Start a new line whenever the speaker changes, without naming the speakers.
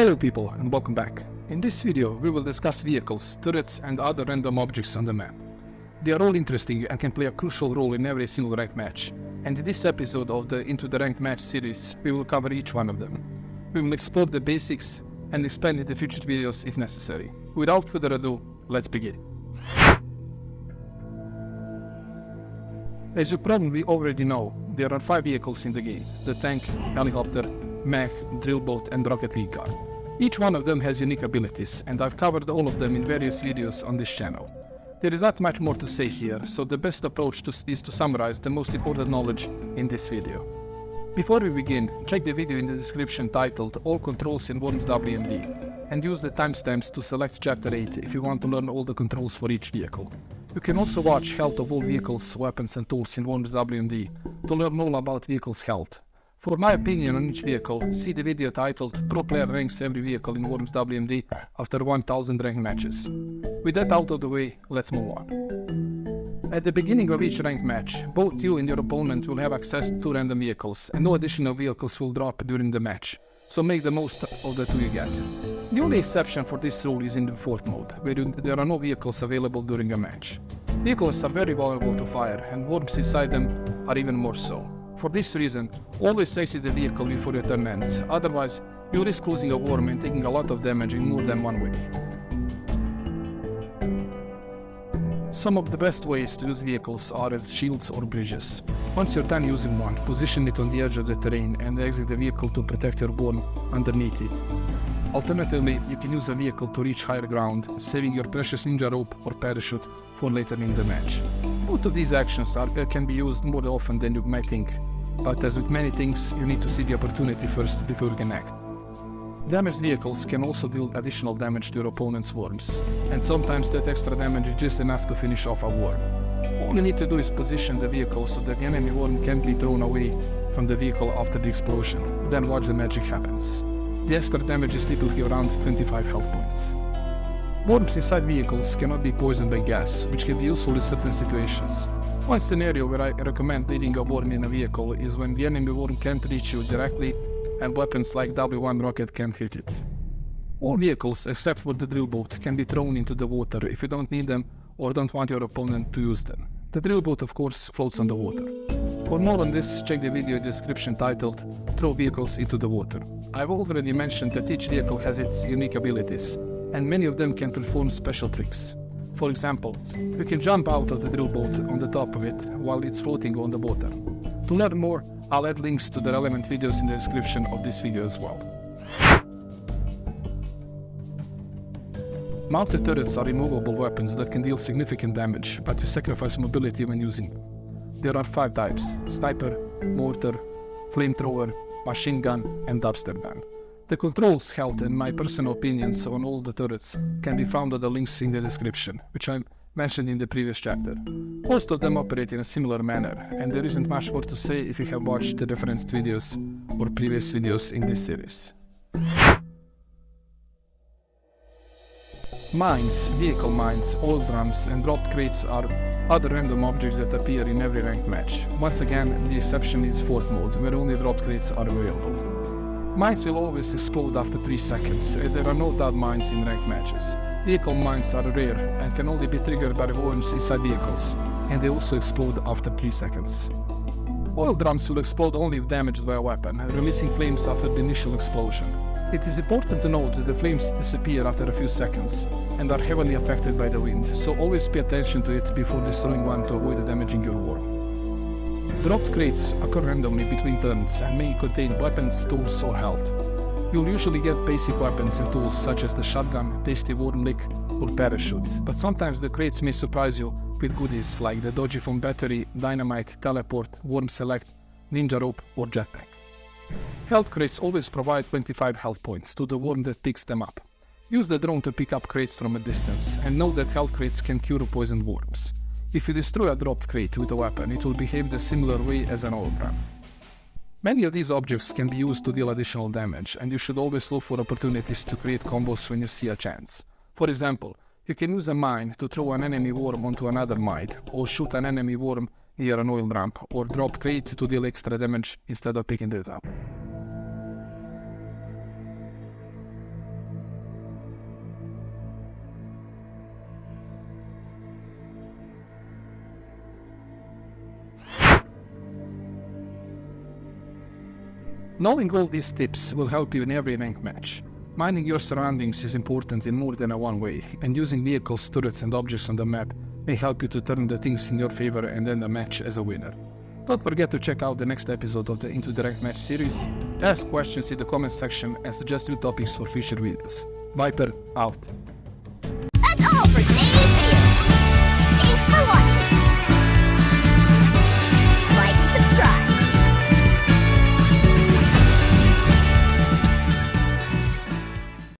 Hello people and welcome back. In this video we will discuss vehicles, turrets and other random objects on the map. They are all interesting and can play a crucial role in every single ranked match. And in this episode of the Into the Ranked Match series we will cover each one of them. We will explore the basics and expand in the future videos if necessary. Without further ado, let's begin. As you probably already know, there are 5 vehicles in the game: the tank, helicopter, mech, drill boat and rocket league car. Each one of them has unique abilities, and I've covered all of them in various videos on this channel. There is not much more to say here, so the best approach is to summarize the most important knowledge in this video. Before we begin, check the video in the description titled All Controls in Worms W.M.D. and use the timestamps to select Chapter 8 if you want to learn all the controls for each vehicle. You can also watch Health of all vehicles, weapons and tools in Worms W.M.D. to learn all about vehicles' health. For my opinion on each vehicle, see the video titled Pro Player Ranks Every Vehicle in Worms W.M.D. after 1000 ranked matches. With that out of the way, let's move on. At the beginning of each ranked match, both you and your opponent will have access to random vehicles, and no additional vehicles will drop during the match, so make the most of the 2 you get. The only exception for this rule is in the fourth mode, where there are no vehicles available during a match. Vehicles are very vulnerable to fire, and worms inside them are even more so. For this reason, always exit the vehicle before your turn ends, otherwise you risk losing a worm and taking a lot of damage in more than one way. Some of the best ways to use vehicles are as shields or bridges. Once you're done using one, position it on the edge of the terrain and exit the vehicle to protect your worm underneath it. Alternatively, you can use a vehicle to reach higher ground, saving your precious ninja rope or parachute for later in the match. Both of these actions can be used more often than you might think, but as with many things, you need to see the opportunity first before you can act. Damaged vehicles can also deal additional damage to your opponent's worms, and sometimes that extra damage is just enough to finish off a worm. All you need to do is position the vehicle so that the enemy worm can't be thrown away from the vehicle after the explosion, then watch the magic happens. The extra damage is typically around 25 health points. Worms inside vehicles cannot be poisoned by gas, which can be useful in certain situations. One scenario where I recommend leaving a worm in a vehicle is when the enemy worm can't reach you directly and weapons like W1 rocket can't hit it. All vehicles, except for the drill boat, can be thrown into the water if you don't need them or don't want your opponent to use them. The drill boat, of course, floats on the water. For more on this, check the video description titled Throw Vehicles into the Water. I've already mentioned that each vehicle has its unique abilities, and many of them can perform special tricks. For example, you can jump out of the drill boat on the top of it while it's floating on the bottom. To learn more, I'll add links to the relevant videos in the description of this video as well. Mounted turrets are immovable weapons that can deal significant damage, but you sacrifice mobility when using them. There are 5 types: sniper, mortar, flamethrower, machine gun and dubstep gun. The controls, health and my personal opinions on all the turrets can be found at the links in the description, which I mentioned in the previous chapter. Most of them operate in a similar manner, and there isn't much more to say if you have watched the referenced videos or previous videos in this series. Mines, vehicle mines, oil drums and dropped crates are other random objects that appear in every ranked match. Once again, the exception is fourth mode, where only dropped crates are available. Mines will always explode after 3 seconds, and there are no dud mines in ranked matches. Vehicle mines are rare and can only be triggered by worms inside vehicles, and they also explode after 3 seconds. Oil drums will explode only if damaged by a weapon, releasing flames after the initial explosion. It is important to note that the flames disappear after a few seconds and are heavily affected by the wind, so always pay attention to it before destroying one to avoid damaging your worm. Dropped crates occur randomly between turns and may contain weapons, tools or health. You'll usually get basic weapons and tools such as the shotgun, tasty worm lick or parachute, but sometimes the crates may surprise you with goodies like the dodgy foam battery, dynamite, teleport, worm select, ninja rope or jetpack. Health crates always provide 25 health points to the worm that picks them up. Use the drone to pick up crates from a distance, and know that health crates can cure poisoned worms. If you destroy a dropped crate with a weapon, it will behave the similar way as an oil drum. Many of these objects can be used to deal additional damage, and you should always look for opportunities to create combos when you see a chance. For example, you can use a mine to throw an enemy worm onto another mine, or shoot an enemy worm near an oil drum, or drop crate to deal extra damage instead of picking it up. Knowing all these tips will help you in every ranked match. Minding your surroundings is important in more than one way, and using vehicles, turrets and objects on the map may help you to turn the things in your favor and end the match as a winner. Don't forget to check out the next episode of the Into the Ranked Match series, ask questions in the comment section and suggest new topics for future videos. Viper out.
That's all for today's video. Thanks for watching.